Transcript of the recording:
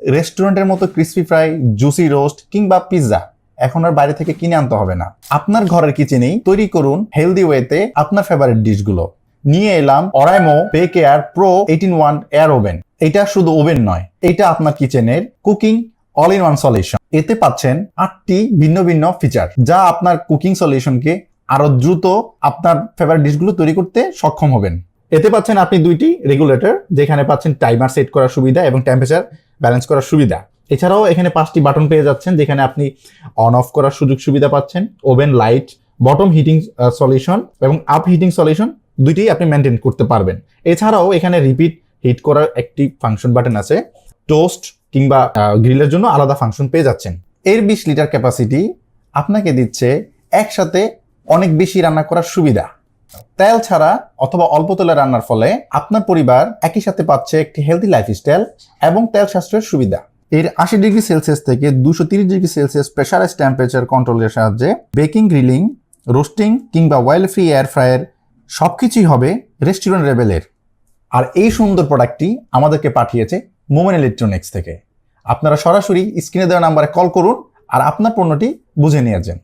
রেস্টুরেন্টের মতো crispy fry, juicy roast কিংবা পিৎজা এখন আর বাইরে থেকে কিনে আনতে হবে না। আপনার ঘরের কিচেনেই তৈরি করুন হেলদি ওয়েতে আপনার ফেভারিট ডিশগুলো। নিয়ে এলাম Oraimo bake air pro 18-1 air oven. এটা শুধু ওভেন নয়, এটা আপনার কিচেনের cooking all in one solution. এতে পাচ্ছেন 8টি ভিন্ন ভিন্ন ফিচার, যা আপনার কুকিং সলিউশনকে আরো দ্রুত আপনার ফেভারিট ডিশগুলো তৈরি করতে সক্ষম হবেন। এতে পাচ্ছেন আপনি 2টি রেগুলেটর, যেখানে পাচ্ছেন টাইমার সেট করার সুবিধা এবং টেম্পারেচার ব্যালেন্স করার সুবিধা। এছাড়াও এখানে 5টি বাটন পেয়ে যাচ্ছেন, যেখানে আপনি অন অফ করার সুযোগ সুবিধা পাচ্ছেন। Oven light, bottom heating solution এবং আপ হিটিং সলিউশন দুইটি আপনি মেনটেন করতে পারবেন। এছাড়াও এখানে রিপিট হিট করার একটি ফাংশন বাটন আছে। টোস্ট কিংবা গ্রিলের জন্য আলাদা ফাংশন পেয়ে যাচ্ছেন। এর 20 লিটার ক্যাপাসিটি আপনাকে দিচ্ছে একসাথে অনেক বেশি রান্না করার সুবিধা। তেল ছাড়া অথবা অল্প তেলে রান্নার ফলে আপনার পরিবার একই সাথে পাচ্ছে একটি হেলদি লাইফস্টাইল এবং তেল সাশ্রয়ের সুবিধা। এর 80 ডিগ্রি সেলসিয়াস থেকে 230 ডিগ্রি সেলসিয়াস প্রেসারাইজ টেম্পারেচার কন্ট্রোলের সাহায্যে বেকিং, গ্রিলিং, রোস্টিং কিংবা অয়েল ফ্রি এয়ার ফ্রায়ার সবকিছুই হবে রেস্টুরেন্ট লেভেলের। আর এই সুন্দর প্রোডাক্টটি আমাদেরকে পাঠিয়েছে মোমেন ইলেকট্রনিক্স থেকে। আপনারা সরাসরি স্ক্রিনে দেওয়া নাম্বারে কল করুন আর আপনার পণ্যটি বুঝে নিয়ে যান।